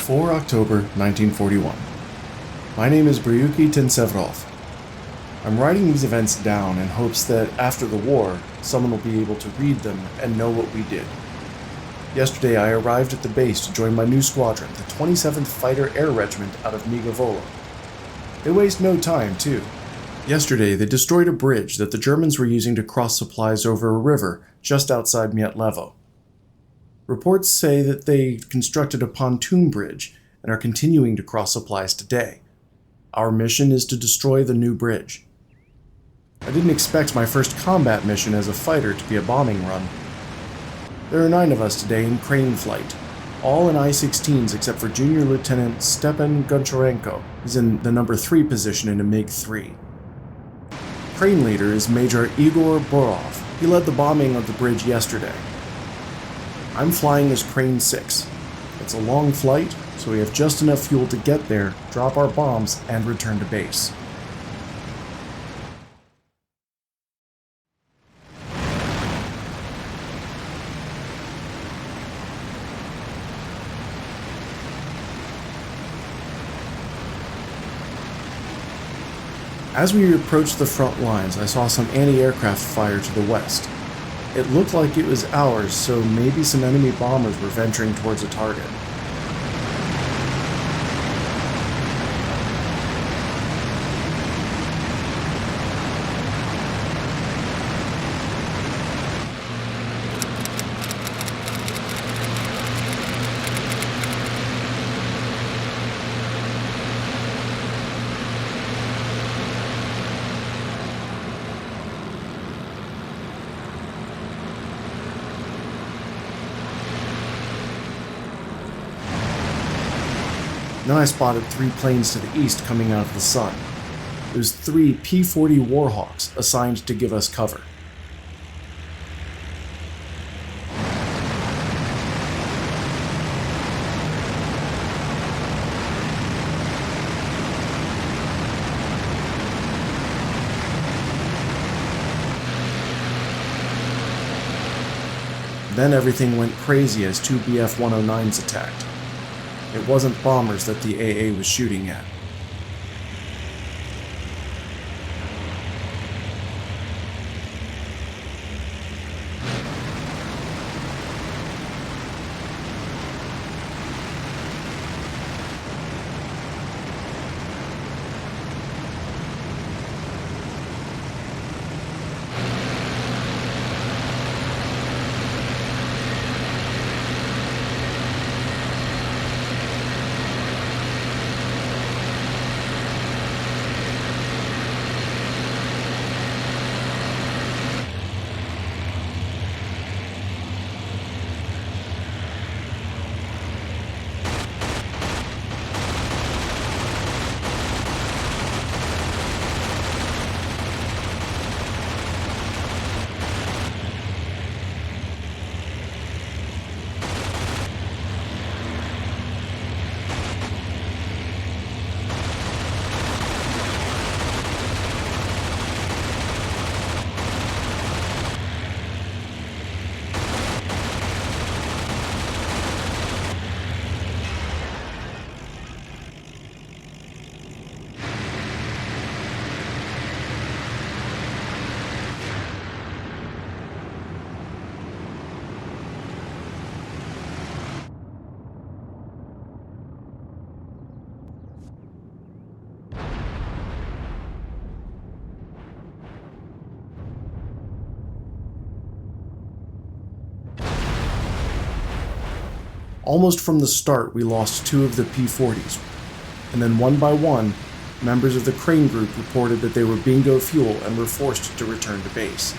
4 October 1941. My name is Bryuki Tantseveroff. I'm writing these events down in hopes that after the war, someone will be able to read them and know what we did. Yesterday I arrived at the base to join my new squadron, the 27th Fighter Air Regiment out of Migavolo. They waste no time, too. Yesterday they destroyed a bridge that the Germans were using to cross supplies over a river just outside Mietlevo. Reports say that they constructed a pontoon bridge and are continuing to cross supplies today. Our mission is to destroy the new bridge. I didn't expect my first combat mission as a fighter to be a bombing run. There are 9 of us today in crane flight, all in I-16s except for Junior Lieutenant Stepan Goncharenko, who's in the number 3 position in a MiG-3. Crane leader is Major Igor Borov. He led the bombing of the bridge yesterday. I'm flying as Crane 6. It's a long flight, so we have just enough fuel to get there, drop our bombs, and return to base. As we approached the front lines, I saw some anti-aircraft fire to the west. It looked like it was ours, so maybe some enemy bombers were venturing towards a target. Then I spotted 3 planes to the east coming out of the sun. It was 3 P-40 Warhawks assigned to give us cover. Then everything went crazy as 2 Bf-109s attacked. It wasn't bombers that the AA was shooting at. Almost from the start, we lost 2 of the P-40s, and then one by one, members of the crane group reported that they were bingo fuel and were forced to return to base.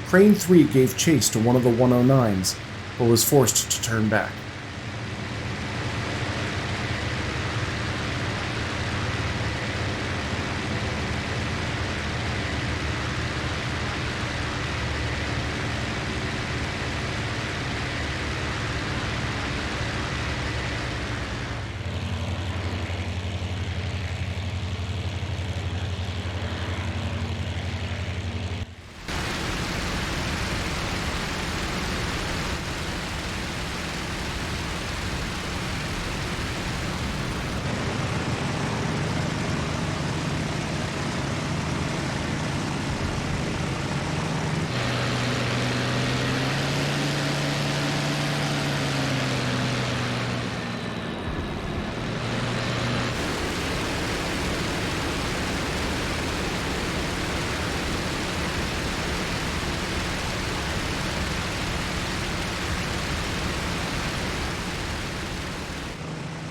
Crane 3 gave chase to one of the 109s, but was forced to turn back.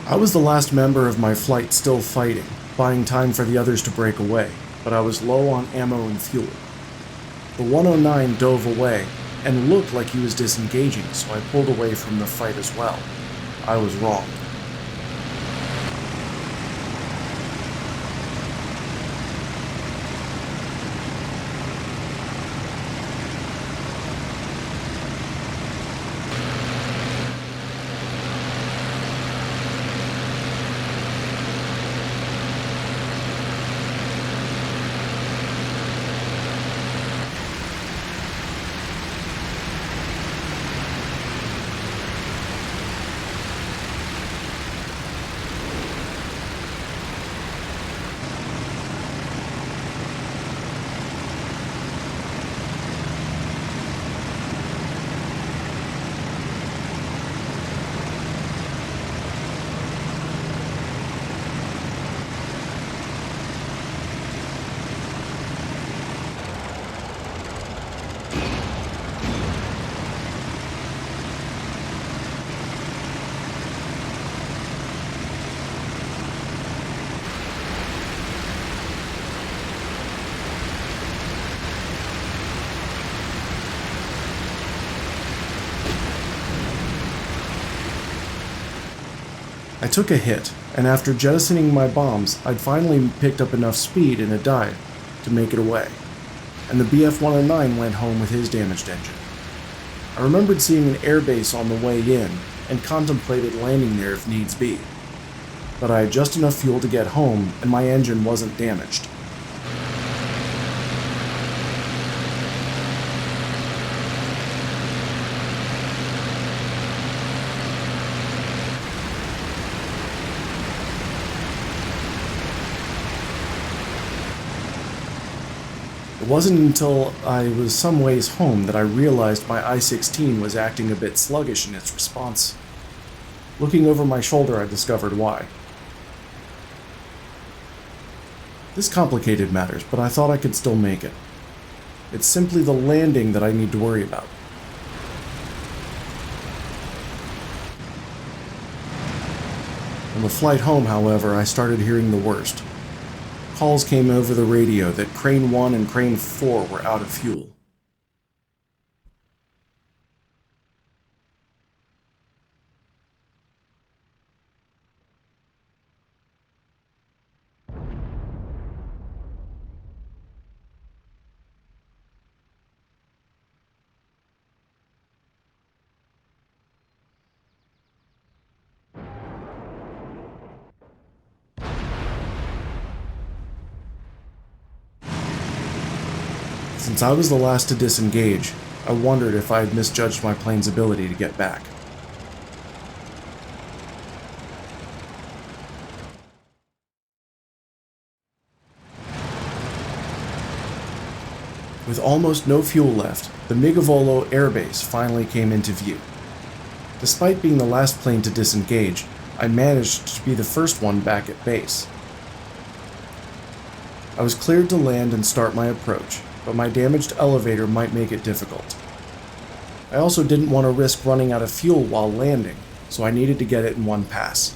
I was the last member of my flight still fighting, buying time for the others to break away, but I was low on ammo and fuel. The 109 dove away and looked like he was disengaging, so I pulled away from the fight as well. I was wrong. I took a hit, and after jettisoning my bombs, I'd finally picked up enough speed in a dive to make it away, and the BF-109 went home with his damaged engine. I remembered seeing an airbase on the way in, and contemplated landing there if needs be, but I had just enough fuel to get home, and my engine wasn't damaged. It wasn't until I was some ways home that I realized my I-16 was acting a bit sluggish in its response. Looking over my shoulder, I discovered why. This complicated matters, but I thought I could still make it. It's simply the landing that I need to worry about. On the flight home, however, I started hearing the worst. Calls came over the radio that Crane 1 and Crane 4 were out of fuel. Since I was the last to disengage, I wondered if I had misjudged my plane's ability to get back. With almost no fuel left, the Migavolo airbase finally came into view. Despite being the last plane to disengage, I managed to be the first one back at base. I was cleared to land and start my approach, but my damaged elevator might make it difficult. I also didn't want to risk running out of fuel while landing, so I needed to get it in one pass.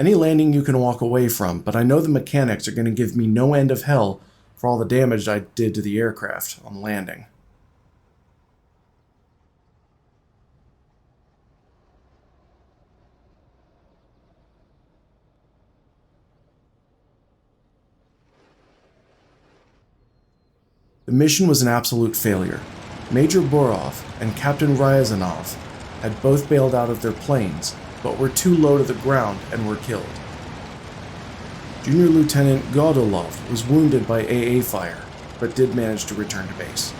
Any landing you can walk away from, but I know the mechanics are going to give me no end of hell for all the damage I did to the aircraft on landing. The mission was an absolute failure. Major Borov and Captain Ryazanov had both bailed out of their planes, but were too low to the ground and were killed. Junior Lieutenant Godolov was wounded by AA fire, but did manage to return to base.